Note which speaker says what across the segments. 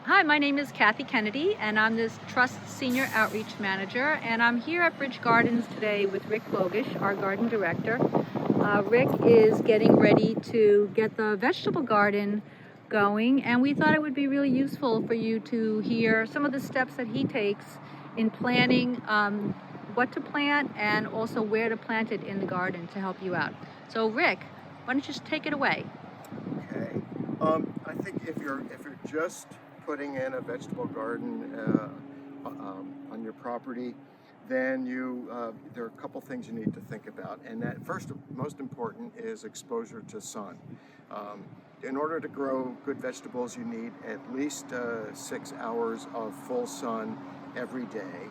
Speaker 1: Hi, my name is Kathy Kennedy, and I'm this Trust Senior Outreach Manager, and I'm here at Bridge Gardens today with Rick Bogusch, our garden director. Rick is getting ready to get the vegetable garden going, and we thought it would be really useful for you to hear some of the steps that he takes in planning what to plant and also where to plant it in the garden to help you out. So Rick, why don't you just take it away?
Speaker 2: Okay. I think if you're just putting in a vegetable garden on your property, then there are a couple things you need to think about, and that first, most important, is exposure to sun. In order to grow good vegetables, you need at least 6 hours of full sun every day.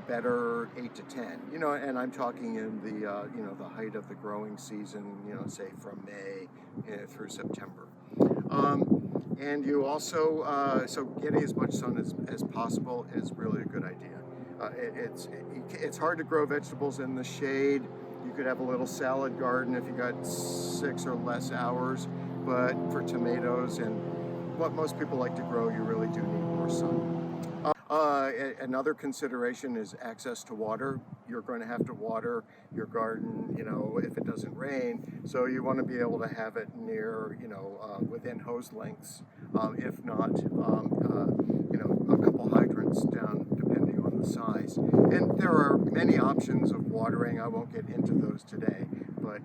Speaker 2: Better 8 to 10. And I'm talking in the height of the growing season. Say from May through September. And you also so getting as much sun as possible is really a good idea. It's hard to grow vegetables in the shade. You could have a little salad garden if you got 6 or less hours, but for tomatoes and what most people like to grow, you really do need more sun. Another consideration is access to water. You're going to have to water your garden, if it doesn't rain. So you want to be able to have it near, within hose lengths. If not, a couple hydrants down, depending on the size. And there are many options of watering. I won't get into those today, but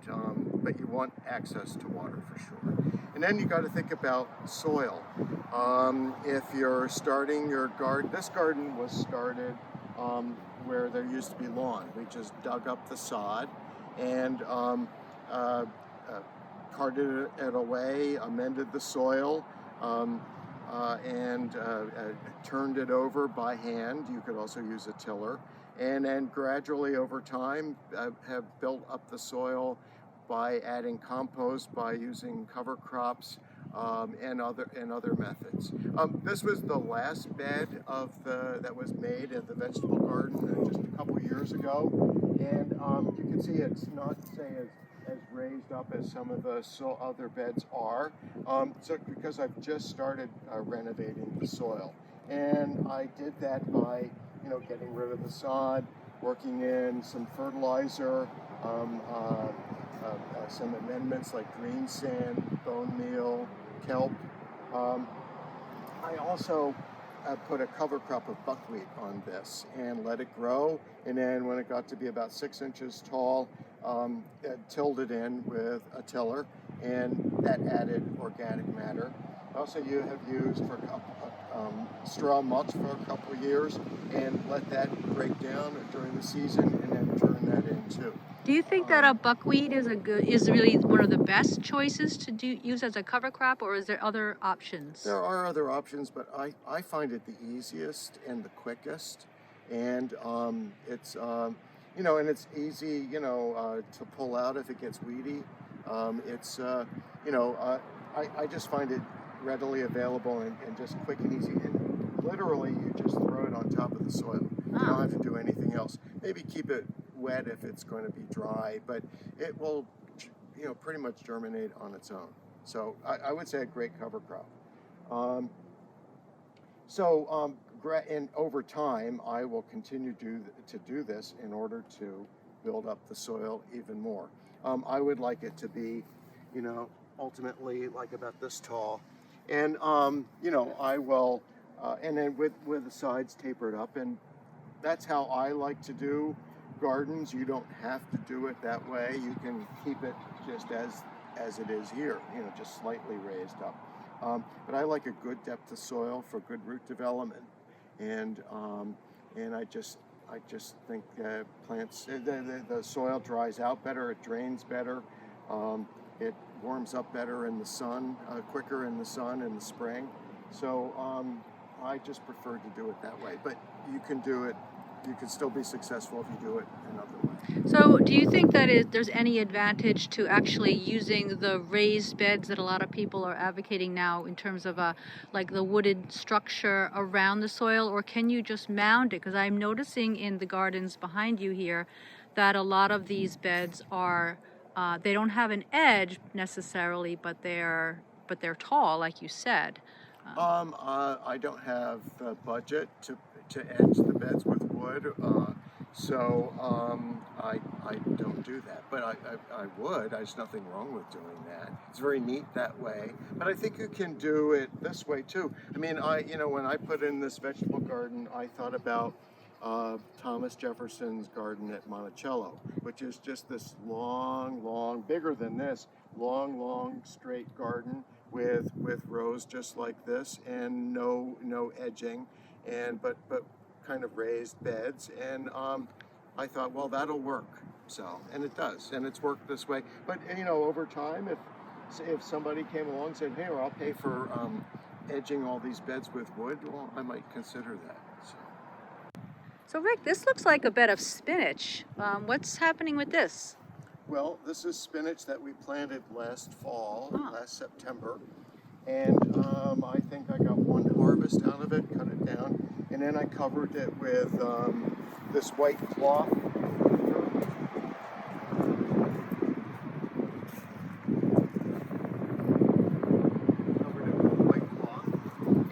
Speaker 2: you want access to water for sure. And then you got to think about soil. If you're starting your garden, this garden was started where there used to be lawn. We just dug up the sod and carted it away, amended the soil, and turned it over by hand. You could also use a tiller. And then gradually over time have built up the soil by adding compost, by using cover crops, and other methods. This was the last bed that was made at the vegetable garden just a couple years ago, and you can see it's not as raised up as some of the other beds are. So because I've just started renovating the soil, and I did that by getting rid of the sod, working in some fertilizer. Some amendments like green sand, bone meal, kelp. I also put a cover crop of buckwheat on this and let it grow. And then when it got to be about 6 inches tall, tilled it in with a tiller, and that added organic matter. Also, you have used for straw mulch for a couple of years and let that break down during the season, and then turn that in too.
Speaker 1: Do you think that a buckwheat is really one of the best choices to use as a cover crop, or is there other options?
Speaker 2: There are other options, but I find it the easiest and the quickest, and it's and it's easy to pull out if it gets weedy. I just find it readily available and just quick and easy, and literally you just throw it on top of the soil. You don't have to do anything else. Maybe keep it wet if it's going to be dry, but it will pretty much germinate on its own. So I would say a great cover crop. And over time I will continue to do this in order to build up the soil even more. I would like it to be ultimately like about this tall, and I will and then with the sides tapered up, and that's how I like to do gardens. You don't have to do it that way. You can keep it just as it is here, just slightly raised up. But I like a good depth of soil for good root development, and I just think plants, the soil dries out better, it drains better, it warms up better in the sun, quicker in the sun in the spring. So I just prefer to do it that way. But you can do it. You can still be successful if you do it another way.
Speaker 1: So do you think that there's any advantage to actually using the raised beds that a lot of people are advocating now in terms of like the wooded structure around the soil, or can you just mound it? Because I'm noticing in the gardens behind you here that a lot of these beds are, they don't have an edge necessarily, but they're tall, like you said.
Speaker 2: I don't have the budget to edge the beds with wood, so I don't do that. But I would. There's nothing wrong with doing that. It's very neat that way. But I think you can do it this way too. I mean, when I put in this vegetable garden, I thought about Thomas Jefferson's garden at Monticello, which is just this long, bigger than this, long, straight garden with rows just like this, and no edging, and but kind of raised beds. And I thought, well, that'll work. So, and it does, and it's worked this way. But over time, if somebody came along and said, hey, well, I'll pay for edging all these beds with wood, well, I might consider that.
Speaker 1: So Rick, this looks like a bed of spinach. What's happening with this?
Speaker 2: Well, this is spinach that we planted last fall,
Speaker 1: Oh.
Speaker 2: last September, and I think I got one harvest out of it, cut it down, and then I covered it with this white cloth. Covered it with white cloth,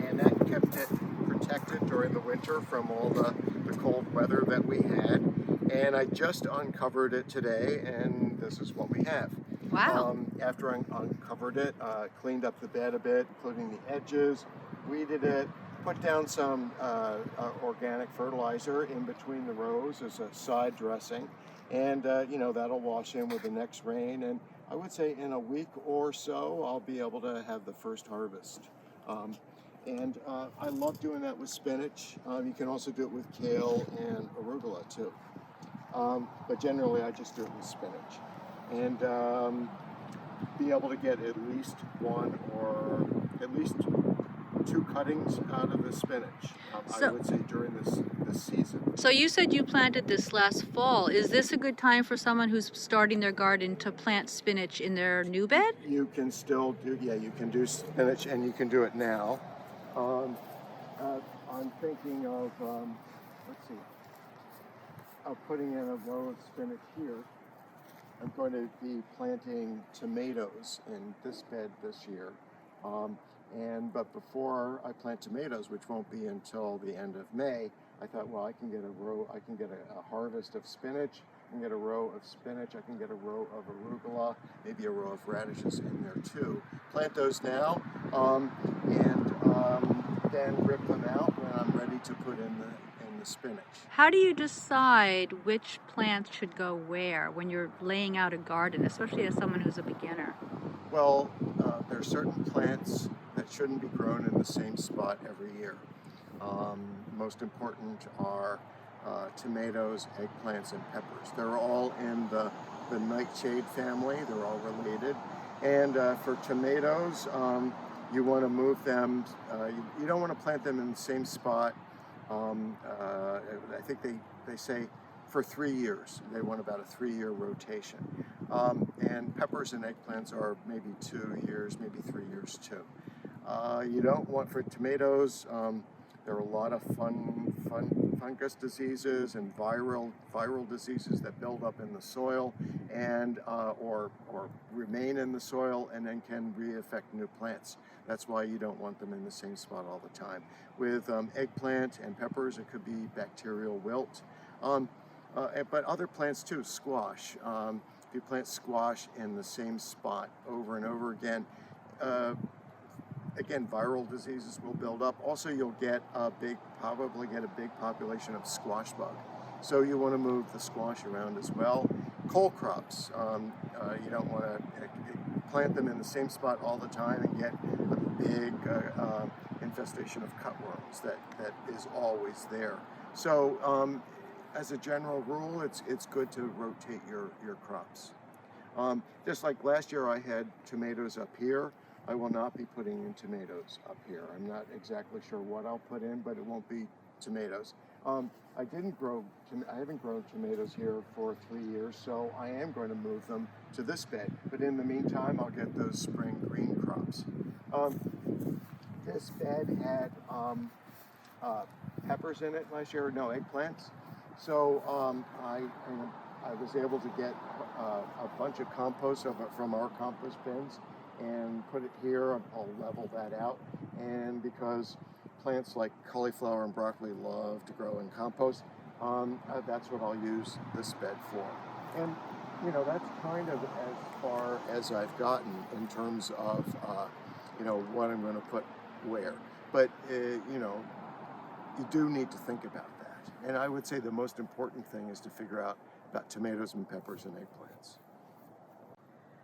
Speaker 2: and that kept it protected during the winter from all the cold weather that we had. And I just uncovered it today, and this is what we have.
Speaker 1: Wow.
Speaker 2: After I uncovered it, cleaned up the bed a bit, including the edges, weeded it, put down some organic fertilizer in between the rows as a side dressing, and that'll wash in with the next rain. And I would say in a week or so, I'll be able to have the first harvest. And I love doing that with spinach. You can also do it with kale and arugula too. But generally I just do it with spinach. And be able to get at least one or at least two cuttings out of the spinach, I would say, during this season.
Speaker 1: So you said you planted this last fall. Is this a good time for someone who's starting their garden to plant spinach in their new bed?
Speaker 2: You can still do, you can do spinach, and you can do it now. I'm thinking of, of putting in a row of spinach here. I'm going to be planting tomatoes in this bed this year. But before I plant tomatoes, which won't be until the end of May, I thought, well, I can get a harvest of spinach, I can get a row of spinach, I can get a row of arugula, maybe a row of radishes in there too. Plant those now, then rip them out when I'm ready to put in the spinach.
Speaker 1: How do you decide which plants should go where when you're laying out a garden, especially as someone who's a beginner?
Speaker 2: Well, there are certain plants that shouldn't be grown in the same spot every year. Most important are tomatoes, eggplants, and peppers. They're all in the nightshade family. They're all related. And for tomatoes, you want to move them. You don't want to plant them in the same spot. I think they say for 3 years. They want about a 3-year rotation. And peppers and eggplants are maybe 2 years, maybe 3 years too. You don't want, for tomatoes, there are a lot of fungus diseases and viral diseases that build up in the soil and or remain in the soil and then can re-affect new plants. That's why you don't want them in the same spot all the time. With eggplant and peppers, it could be bacterial wilt. But other plants too, squash. If you plant squash in the same spot over and over again, viral diseases will build up. Also, you'll probably get a big population of squash bug. So you want to move the squash around as well. Cole crops, you don't want to plant them in the same spot all the time and get a big infestation of cutworms that is always there. So as a general rule, it's good to rotate your crops. Just like last year I had tomatoes up here, I will not be putting in tomatoes up here. I'm not exactly sure what I'll put in, but it won't be tomatoes. I haven't grown tomatoes here for 3 years, so I am going to move them to this bed. But in the meantime, I'll get those spring green crops. This bed had peppers in it last year, no eggplants. So I was able to get a bunch of compost from our compost bins and put it here. I'll level that out. And because plants like cauliflower and broccoli love to grow in compost, that's what I'll use this bed for. And that's kind of as far as I've gotten in terms of what I'm going to put where. But you do need to think about that. And I would say the most important thing is to figure out about tomatoes and peppers and eggplants.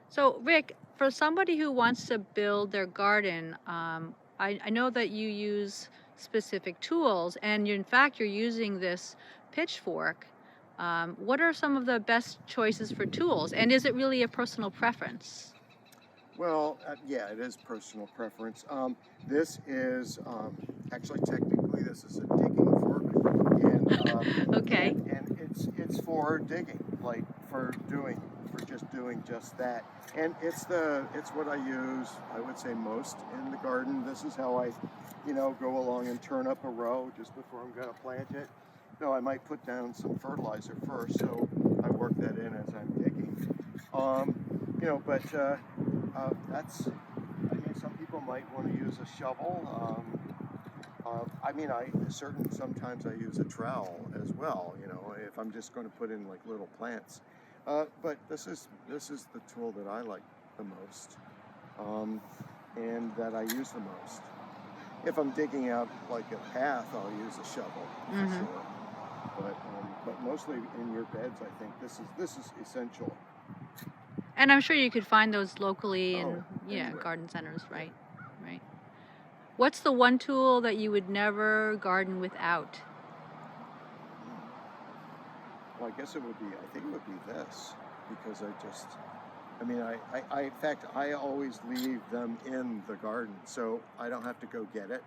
Speaker 1: So Rick, for somebody who wants to build their garden, I know that you use specific tools, and in fact you're using this pitchfork. What are some of the best choices for tools, and is it really a personal preference?
Speaker 2: Well, yeah, it is personal preference. This is actually technically this is a digging fork, and
Speaker 1: Okay.
Speaker 2: and it's for digging, like for just doing just that. And it's what I use, I would say, most in the garden. This is how I, go along and turn up a row just before I'm going to plant it. No, I might put down some fertilizer first, so I work that in as I'm digging. But some people might want to use a shovel. Sometimes I use a trowel as well, if I'm just going to put in like little plants. But this is the tool that I like the most, and that I use the most. If I'm digging out like a path, I'll use a shovel for sure. But mostly in your beds, I think this is essential.
Speaker 1: And I'm sure you could find those locally in
Speaker 2: anywhere.
Speaker 1: garden centers, right? Right. What's the one tool that you would never garden without?
Speaker 2: Well, I think it would be this, because in fact, I always leave them in the garden, so I don't have to go get it.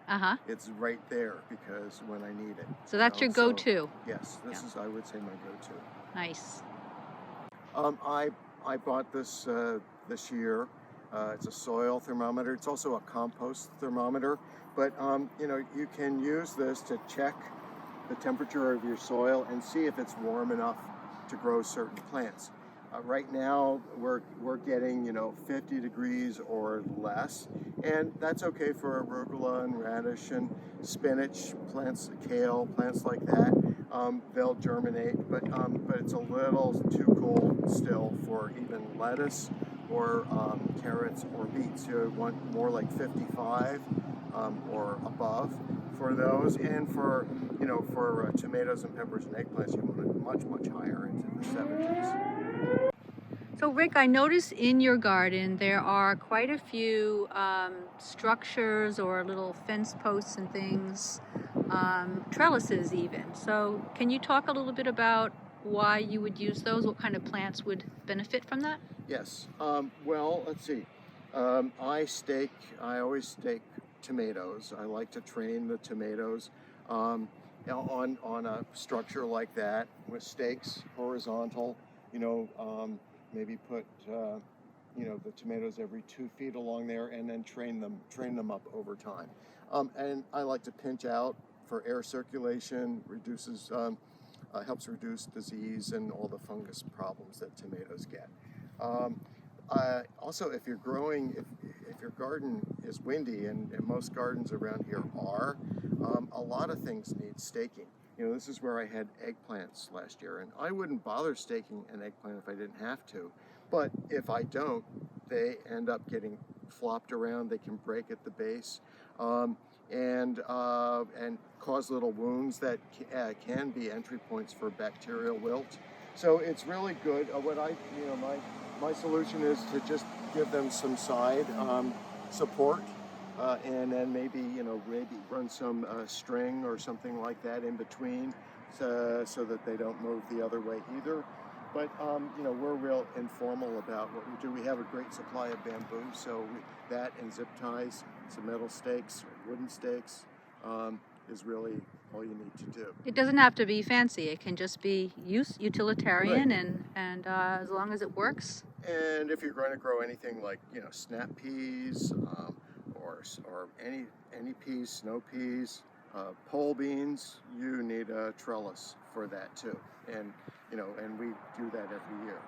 Speaker 2: It's right there because when I need it.
Speaker 1: So that's your go-to.
Speaker 2: Yes, this is, I would say, my go-to.
Speaker 1: Nice.
Speaker 2: I bought this this year. It's a soil thermometer. It's also a compost thermometer, but you can use this to check the temperature of your soil and see if it's warm enough to grow certain plants. Right now we're getting 50 degrees or less, and that's okay for arugula and radish and spinach plants, kale plants like that. They'll germinate, but it's a little too cold still for even lettuce or carrots or beets. You want more like 55 or above for those, and for tomatoes and peppers and eggplants, you want it much higher, into the 70s.
Speaker 1: So Rick, I noticed in your garden there are quite a few structures or little fence posts and things, trellises even. So can you talk a little bit about why you would use those? What kind of plants would benefit from that?
Speaker 2: Yes. Well, let's see. I always stake tomatoes. I like to train the tomatoes on a structure like that with stakes, horizontal. Maybe put the tomatoes every 2 feet along there, and then train them up over time. And I like to pinch out for air circulation, helps reduce disease and all the fungus problems that tomatoes get. Also, if your garden is windy, and most gardens around here are, a lot of things need staking. This is where I had eggplants last year, and I wouldn't bother staking an eggplant if I didn't have to. But if I don't, they end up getting flopped around. They can break at the base, and cause little wounds that can be entry points for bacterial wilt. So it's really good. My solution is to just give them some side support, and then maybe run some string or something like that in between, so that they don't move the other way either. But we're real informal about what we do. We have a great supply of bamboo, so that and zip ties, some metal stakes, or wooden stakes, is really all you need to do.
Speaker 1: It doesn't have to be fancy. It can just be utilitarian,
Speaker 2: right.
Speaker 1: and as long as it works.
Speaker 2: And if you're going to grow anything like snap peas, or any peas, snow peas, pole beans, you need a trellis for that too. And we do that every year.